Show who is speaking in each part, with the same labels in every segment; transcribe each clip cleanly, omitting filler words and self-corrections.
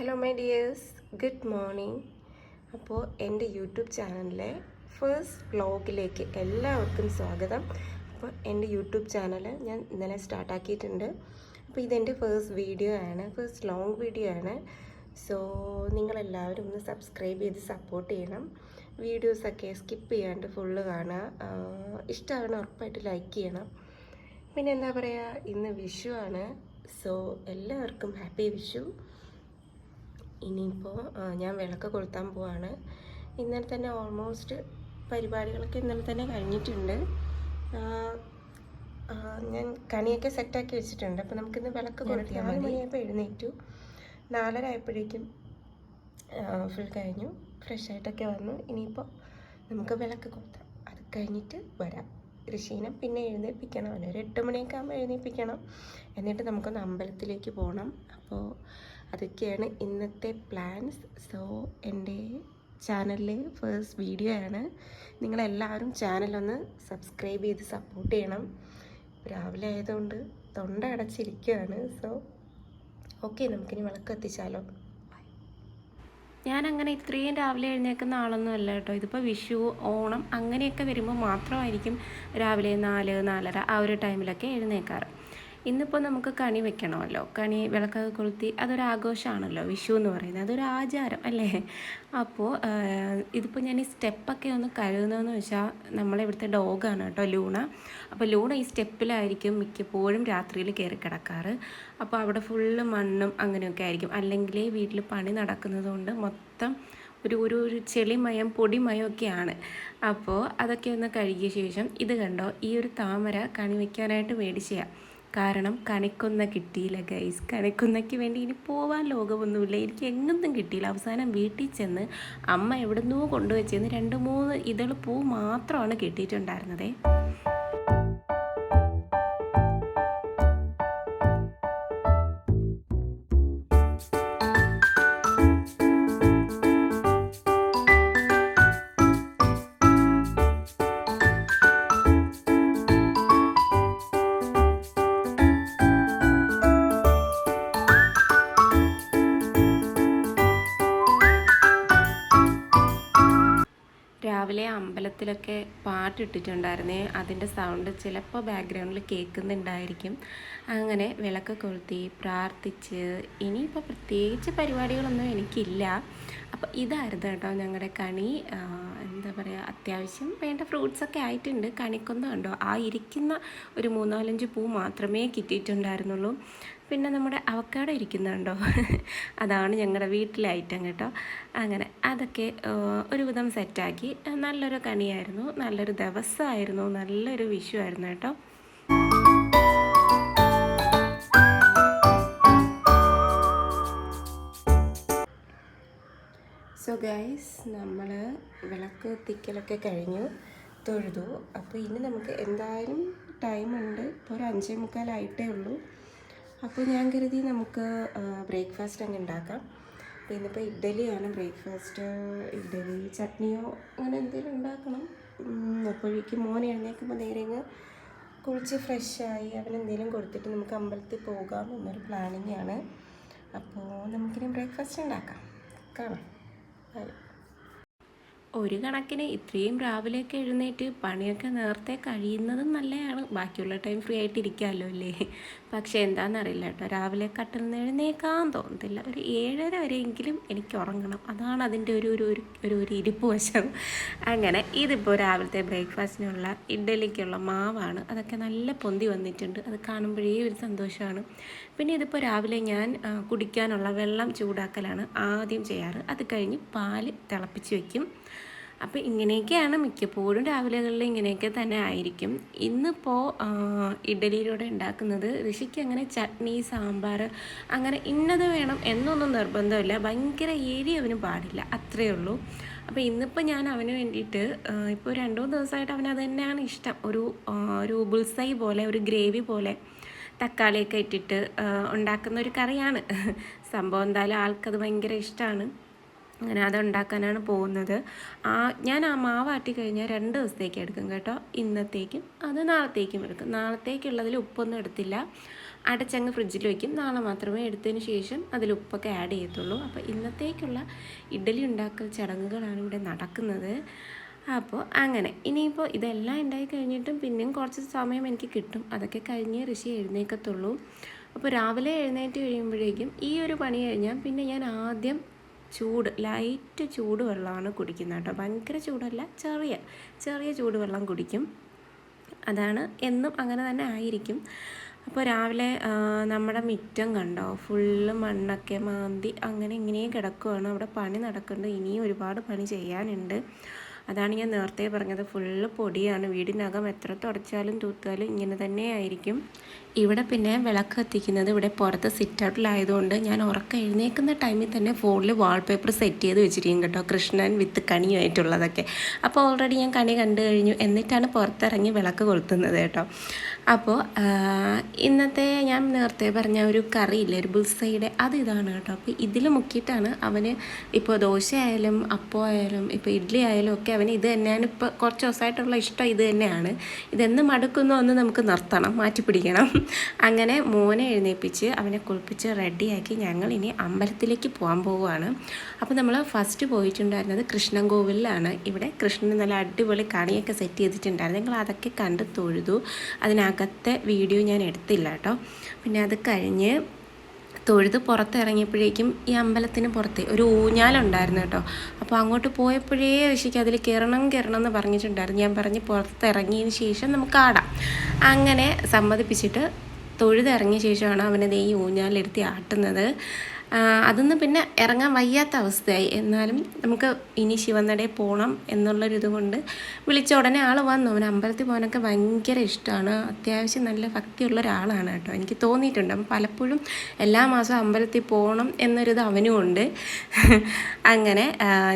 Speaker 1: Hello my dears, good morning. അപ്പോൾ എൻ്റെ YouTube ചാനലിലെ ഫസ്റ്റ് വ്ലോഗിലേക്ക് എല്ലാവർക്കും സ്വാഗതം. അപ്പോൾ എൻ്റെ യൂട്യൂബ് ചാനൽ ഞാൻ ഇന്നലെ സ്റ്റാർട്ടാക്കിയിട്ടുണ്ട്. അപ്പോൾ ഇതെൻ്റെ ഫസ്റ്റ് വീഡിയോ ആണ്, ഫസ്റ്റ് ലോങ് വീഡിയോ ആണ്. സോ നിങ്ങളെല്ലാവരും ഒന്ന് സബ്സ്ക്രൈബ് ചെയ്ത് സപ്പോർട്ട് ചെയ്യണം. വീഡിയോസൊക്കെ സ്കിപ്പ് ചെയ്യാണ്ട് ഫുള്ള് കാണുക. ഇഷ്ടമാണ് ഉറപ്പായിട്ട് ലൈക്ക് ചെയ്യണം. പിന്നെ എന്താ പറയുക, ഇന്ന് വിഷു ആണ്. സോ എല്ലാവർക്കും ഹാപ്പി വിഷു. ഇനിയിപ്പോൾ ഞാൻ വിളക്ക് കൊളുത്താൻ പോവാണ്. ഇന്നലെ തന്നെ ഓൾമോസ്റ്റ് പരിപാടികളൊക്കെ ഇന്നലെ തന്നെ കഴിഞ്ഞിട്ടുണ്ട്. ഞാൻ കണിയൊക്കെ സെറ്റാക്കി വെച്ചിട്ടുണ്ട്. അപ്പോൾ നമുക്കിന്ന് വിളക്ക് കൊളുത്തിയാൽ 4 മണിയായപ്പോൾ എഴുന്നേറ്റു. 4:30 ആയപ്പോഴേക്കും ഫുൾ കഴിഞ്ഞു, ഫ്രഷായിട്ടൊക്കെ വന്നു. ഇനിയിപ്പോൾ നമുക്ക് വിളക്ക് കൊളുത്താം. അത് കഴിഞ്ഞിട്ട് വരാം. ഋഷീനെ പിന്നെ എഴുന്നേൽപ്പിക്കണം, ഒരു 8 മണിയൊക്കെ ആകുമ്പോൾ എഴുന്നേൽപ്പിക്കണം. എന്നിട്ട് നമുക്കൊന്ന് അമ്പലത്തിലേക്ക് പോകണം. അപ്പോൾ അതൊക്കെയാണ് ഇന്നത്തെ പ്ലാൻസ്. സോ എൻ്റെ ചാനലിലെ ഫസ്റ്റ് വീഡിയോ ആണ്. നിങ്ങളെല്ലാവരും ചാനലൊന്ന് സബ്സ്ക്രൈബ് ചെയ്ത് സപ്പോർട്ട് ചെയ്യണം. രാവിലെ ആയതുകൊണ്ട് തൊണ്ട അടച്ചിരിക്കുകയാണ്. സോ ഓക്കെ, നമുക്കിനി വിളക്ക് എത്തിച്ചാലോ.
Speaker 2: ഞാനങ്ങനെ ഇത്രയും രാവിലെ എഴുന്നേൽക്കുന്ന ആളൊന്നും അല്ല കേട്ടോ. ഇതിപ്പോൾ വിഷു, ഓണം അങ്ങനെയൊക്കെ വരുമ്പോൾ മാത്രമായിരിക്കും രാവിലെ 4-4:30 ആ ഒരു ടൈമിലൊക്കെ എഴുന്നേൽക്കാറ്. ഇന്നിപ്പോൾ നമുക്ക് കണി വെക്കണമല്ലോ. കണി വിളക്കൊക്കെ കൊളുത്തി അതൊരു ആഘോഷമാണല്ലോ വിഷു എന്ന് പറയുന്നത്, അതൊരു ആചാരം അല്ലേ. അപ്പോൾ ഇതിപ്പോൾ ഞാൻ ഈ സ്റ്റെപ്പൊക്കെ ഒന്ന് കഴുകുന്നതെന്ന് വെച്ചാൽ നമ്മളെ ഇവിടുത്തെ ഡോഗാണ് കേട്ടോ, ലൂണ. അപ്പോൾ ലൂണ ഈ സ്റ്റെപ്പിലായിരിക്കും മിക്കപ്പോഴും രാത്രിയിൽ കയറി കിടക്കാറ്. അപ്പോൾ അവിടെ ഫുള്ള് മണ്ണും അങ്ങനെയൊക്കെ ആയിരിക്കും. അല്ലെങ്കിൽ വീട്ടിൽ പണി നടക്കുന്നത് കൊണ്ട് മൊത്തം ഒരു ചെളിമയം പൊടിമയമൊക്കെയാണ്. അപ്പോൾ അതൊക്കെ ഒന്ന് കഴുകിയ ശേഷം ഇത് കണ്ടോ, ഈ ഒരു താമര കണി വയ്ക്കാനായിട്ട് മേടിച്ചതാണ്. കാരണം കണിക്കൊന്ന കിട്ടിയില്ല ഗൈസ്. കണിക്കൊന്നയ്ക്ക് വേണ്ടി ഇനി പോവാൻ ലോകമൊന്നുമില്ല, എനിക്ക് എങ്ങൊന്നും കിട്ടിയില്ല. അവസാനം വീട്ടിൽ ചെന്ന് അമ്മ എവിടുന്നോ കൊണ്ടുവച്ചെന്ന് 2-3 ഇതൾ പൂ മാത്രമാണ് കിട്ടിയിട്ടുണ്ടായിരുന്നത്. രാവിലെ അമ്പലത്തിലൊക്കെ പാട്ടിട്ടിട്ടുണ്ടായിരുന്നേ, അതിൻ്റെ സൗണ്ട് ചിലപ്പോൾ ബാക്ക്ഗ്രൗണ്ടിൽ കേൾക്കുന്നുണ്ടായിരിക്കും. അങ്ങനെ വിളക്ക് കൊളുത്തി പ്രാർത്ഥിച്ച് ഇനിയിപ്പോൾ പ്രത്യേകിച്ച് പരിപാടികളൊന്നും എനിക്കില്ല. അപ്പോൾ ഇതായിരുന്നു കേട്ടോ ഞങ്ങളുടെ കണി. എന്താ പറയുക, അത്യാവശ്യം വേണ്ട ഫ്രൂട്ട്സൊക്കെ ആയിട്ടുണ്ട്. കണിക്കൊന്ന കണ്ടോ, ആ ഇരിക്കുന്ന ഒരു 3-4 പൂ മാത്രമേ കിട്ടിയിട്ടുണ്ടായിരുന്നുള്ളൂ. പിന്നെ നമ്മുടെ അവക്കാടോ ഇരിക്കുന്നുണ്ടോ, അതാണ് ഞങ്ങളുടെ വീട്ടിലെ ഐറ്റം കേട്ടോ. അങ്ങനെ അതൊക്കെ ഒരുവിധം സെറ്റാക്കി. നല്ലൊരു കണിയായിരുന്നു, നല്ലൊരു ദിവസമായിരുന്നു, നല്ലൊരു വിഷു ആയിരുന്നു കേട്ടോ.
Speaker 1: സോ ഗൈസ്, നമ്മൾ വിളക്ക് എത്തിക്കലൊക്കെ കഴിഞ്ഞു, തൊഴുതു. അപ്പോൾ ഇനി നമുക്ക് എന്തായാലും ടൈമുണ്ട്. ഇപ്പോൾ ഒരു 5:45 ഉള്ളൂ. അപ്പോൾ ഞാൻ കരുതി നമുക്ക് ബ്രേക്ക്ഫാസ്റ്റ് അങ്ങ് ഉണ്ടാക്കാം. അപ്പോൾ ഇന്നിപ്പോൾ ഇഡ്ഡലിയാണ് ബ്രേക്ക്ഫാസ്റ്റ്. ഇഡ്ഡലി ചട്നിയോ അങ്ങനെ എന്തെങ്കിലും ഉണ്ടാക്കണം. അപ്പോഴേക്കും മോൻ എഴുന്നേൽക്കുമ്പോൾ നേരെ അങ്ങ് കുളിച്ച് ഫ്രഷായി അവനെന്തെങ്കിലും കൊടുത്തിട്ട് നമുക്ക് അമ്പലത്തിൽ പോകാം എന്നൊരു പ്ലാനിങ് ആണ്. അപ്പോൾ നമുക്കിനി ബ്രേക്ക്ഫാസ്റ്റ് ഉണ്ടാക്കാം. കാണാം.
Speaker 2: ഒരു കണക്കിന് ഇത്രയും രാവിലെയൊക്കെ എഴുന്നേറ്റ് പണിയൊക്കെ നേരത്തെ കഴിയുന്നതും നല്ലതാണ്. ബാക്കിയുള്ള ടൈം ഫ്രീ ആയിട്ട് ഇരിക്കാമല്ലോ അല്ലേ. പക്ഷേ എന്താണെന്നറിയില്ല കേട്ടോ, രാവിലെ കട്ടിൽ നിന്ന് എഴുന്നേക്കാൻ തോന്നത്തില്ല. ഒരു 7:30 വരെയെങ്കിലും എനിക്ക് ഉറങ്ങണം. അതാണ് അതിൻ്റെ ഒരു ഇരിപ്പ് വശം. അങ്ങനെ ഇതിപ്പോൾ രാവിലത്തെ ബ്രേക്ക്ഫാസ്റ്റിനുള്ള ഇഡ്ഡലിക്കുള്ള മാവാണ്. അതൊക്കെ നല്ല പൊന്തി വന്നിട്ടുണ്ട്. അത് കാണുമ്പോഴേ ഒരു സന്തോഷമാണ്. പിന്നെ ഇതിപ്പോൾ രാവിലെ ഞാൻ കുടിക്കാനുള്ള വെള്ളം ചൂടാക്കലാണ് ആദ്യം ചെയ്യാറ്. അത് കഴിഞ്ഞ് പാല് തിളപ്പിച്ച് വയ്ക്കും. അപ്പോൾ ഇങ്ങനെയൊക്കെയാണ് മിക്കപ്പോഴും രാവിലെകളിൽ ഇങ്ങനെയൊക്കെ തന്നെ ആയിരിക്കും. ഇന്നിപ്പോൾ ഇഡ്ഡലിയിലൂടെ ഉണ്ടാക്കുന്നത് ഋഷിക്ക് അങ്ങനെ ചട്നി, സാമ്പാർ അങ്ങനെ ഇന്നത് വേണം എന്നൊന്നും നിർബന്ധമില്ല. ഭയങ്കര എരി അവന് പാടില്ല, അത്രയേ ഉള്ളൂ. അപ്പോൾ ഇന്നിപ്പോൾ ഞാൻ അവന് വേണ്ടിയിട്ട് ഇപ്പോൾ 2-3 ദിവസമായിട്ട് അവനത് തന്നെയാണ് ഇഷ്ടം. ഒരു ബുൾസൈ പോലെ, ഒരു ഗ്രേവി പോലെ തക്കാളിയൊക്കെ ഇട്ടിട്ട് ഉണ്ടാക്കുന്ന ഒരു കറിയാണ്. സംഭവം എന്തായാലും ആൾക്കത് ഭയങ്കര ഇഷ്ടമാണ്. അങ്ങനെ അതുണ്ടാക്കാനാണ് പോകുന്നത്. ഞാൻ ആ മാവാട്ടി കഴിഞ്ഞാൽ 2 ദിവസത്തേക്ക് എടുക്കും കേട്ടോ. ഇന്നത്തേക്കും അത് നാളത്തേക്കും എടുക്കും. നാളത്തേക്കുള്ളതിൽ ഉപ്പൊന്നും എടുത്തില്ല. അടച്ചങ്ങ് ഫ്രിഡ്ജിൽ വയ്ക്കും. നാളെ മാത്രമേ എടുത്തതിന് ശേഷം അതിൽ ഉപ്പൊക്കെ ആഡ് ചെയ്യത്തുള്ളൂ. അപ്പോൾ ഇന്നത്തേക്കുള്ള ഇഡ്ഡലി ഉണ്ടാക്കൽ ചടങ്ങുകളാണ് ഇവിടെ നടക്കുന്നത്. അപ്പോൾ അങ്ങനെ ഇനിയിപ്പോൾ ഇതെല്ലാം ഉണ്ടായി കഴിഞ്ഞിട്ടും പിന്നെയും കുറച്ച് സമയം എനിക്ക് കിട്ടും. അതൊക്കെ കഴിഞ്ഞ് ഋഷി എഴുന്നേക്കത്തുള്ളൂ. അപ്പോൾ രാവിലെ എഴുന്നേറ്റ് കഴിയുമ്പോഴേക്കും ഈ ഒരു പണി കഴിഞ്ഞാൽ പിന്നെ ഞാൻ ആദ്യം ലൈറ്റ് ചൂട് വെള്ളമാണ് കുടിക്കുന്നത് കേട്ടോ. ഭയങ്കര ചൂടല്ല, ചെറിയ ചൂടുവെള്ളം കുടിക്കും. അതാണ് എന്നും അങ്ങനെ തന്നെ ആയിരിക്കും. അപ്പോൾ രാവിലെ നമ്മുടെ മുറ്റം കണ്ടോ, ഫുള്ള് മണ്ണൊക്കെ മാന്തി അങ്ങനെ ഇങ്ങനെയും കിടക്കുകയാണ്. അവിടെ പണി നടക്കുന്നുണ്ട്, ഇനിയും ഒരുപാട് പണി ചെയ്യാനുണ്ട്. അതാണ് ഞാൻ നേരത്തെ പറഞ്ഞത്, ഫുള്ള് പൊടിയാണ്. വീടിനകം എത്ര തുടച്ചാലും തൂത്താലും ഇങ്ങനെ തന്നെ ആയിരിക്കും. ഇവിടെ പിന്നെ വിളക്ക് കത്തിക്കുന്നത് ഇവിടെ പുറത്ത് സിറ്റ് ഔട്ടിലായതുകൊണ്ട് ഞാൻ ഉറക്കം എഴുന്നേൽക്കുന്ന ടൈമിൽ തന്നെ ഫോണിൽ വാൾപേപ്പർ സെറ്റ് ചെയ്ത് വെച്ചിരിക്കും കേട്ടോ, കൃഷ്ണൻ വിത്ത് കണിയുമായിട്ടുള്ളതൊക്കെ. അപ്പോൾ ഓൾറെഡി ഞാൻ കണി കണ്ടു കഴിഞ്ഞു, എന്നിട്ടാണ് പുറത്തിറങ്ങി വിളക്ക് കൊളുത്തുന്നത് കേട്ടോ. അപ്പോൾ ഇന്നത്തെ ഞാൻ നേരത്തെ പറഞ്ഞ ഒരു കറിയില്ലേ, ഒരു ബുൾസൈഡ്, അത് ഇതാണ് കേട്ടോ. അപ്പോൾ ഇതിൽ മുക്കിയിട്ടാണ് അവന് ഇപ്പോൾ ദോശ ആയാലും അപ്പം ആയാലും ഇപ്പോൾ ഇഡ്ഡലി ആയാലും ഒക്കെ അവന് ഇത് തന്നെയാണ്. ഇപ്പോൾ കുറച്ച് ദിവസമായിട്ടുള്ള ഇഷ്ടം ഇത് തന്നെയാണ്. ഇതെന്ന് മടുക്കുന്നോ ഒന്ന് നമുക്ക് നിർത്തണം, മാറ്റി പിടിക്കണം. അങ്ങനെ മോനെ എഴുന്നേൽപ്പിച്ച് അവനെ കുളിപ്പിച്ച് റെഡിയാക്കി ഞങ്ങൾ ഇനി അമ്പലത്തിലേക്ക് പോകാൻ പോവുകയാണ്. അപ്പോൾ നമ്മൾ ഫസ്റ്റ് പോയിട്ടുണ്ടായിരുന്നത് കൃഷ്ണൻ കോവിലാണ്. ഇവിടെ കൃഷ്ണന് നല്ല അടിപൊളി കണിയൊക്കെ സെറ്റ് ചെയ്തിട്ടുണ്ടായിരുന്നു. ഞങ്ങൾ അതൊക്കെ കണ്ട് തൊഴുതു. അതിനകത്തെ വീഡിയോ ഞാൻ എടുത്തില്ല കേട്ടോ. പിന്നെ അത് കഴിഞ്ഞ് തൊഴുത് പുറത്തിറങ്ങിയപ്പോഴേക്കും ഈ അമ്പലത്തിന് പുറത്ത് ഒരു ഊഞ്ഞാലുണ്ടായിരുന്നു കേട്ടോ. അപ്പോൾ അങ്ങോട്ട് പോയപ്പോഴേ ഋഷിക്ക് അതിൽ കയറണം എന്ന് പറഞ്ഞിട്ടുണ്ടായിരുന്നു. ഞാൻ പറഞ്ഞ് പുറത്തിറങ്ങിയതിന് ശേഷം നമുക്ക് ആടാം. അങ്ങനെ സമ്മതിപ്പിച്ചിട്ട് തൊഴുതിറങ്ങിയ ശേഷമാണ് അവനത് ഈ ഊഞ്ഞാലെടുത്തി ആട്ടുന്നത്. അതൊന്ന് പിന്നെ ഇറങ്ങാൻ വയ്യാത്ത അവസ്ഥയായി. എന്നാലും നമുക്ക് ഇനി ശിവനടയിൽ പോകണം എന്നുള്ളൊരിത് കൊണ്ട് വിളിച്ച ഉടനെ ആൾ വന്നു. അവന് അമ്പലത്തിൽ പോകാനൊക്കെ ഭയങ്കര ഇഷ്ടമാണ്. അത്യാവശ്യം നല്ല ഭക്തിയുള്ള ഒരാളാണ് കേട്ടോ, എനിക്ക് തോന്നിയിട്ടുണ്ട്. അപ്പം പലപ്പോഴും എല്ലാ മാസവും അമ്പലത്തിൽ പോകണം എന്നൊരിത് അവനും ഉണ്ട്. അങ്ങനെ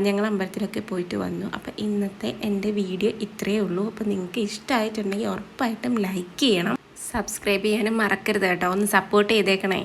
Speaker 2: ഞങ്ങൾ അമ്പലത്തിലൊക്കെ പോയിട്ട് വന്നു. അപ്പോൾ ഇന്നത്തെ എൻ്റെ വീഡിയോ ഇത്രയേ ഉള്ളൂ. അപ്പോൾ നിങ്ങൾക്ക് ഇഷ്ടമായിട്ടുണ്ടെങ്കിൽ ഉറപ്പായിട്ടും ലൈക്ക് ചെയ്യണം, സബ്സ്ക്രൈബ് ചെയ്യാനും മറക്കരുത് കേട്ടോ. ഒന്ന് സപ്പോർട്ട് ചെയ്തേക്കണേ.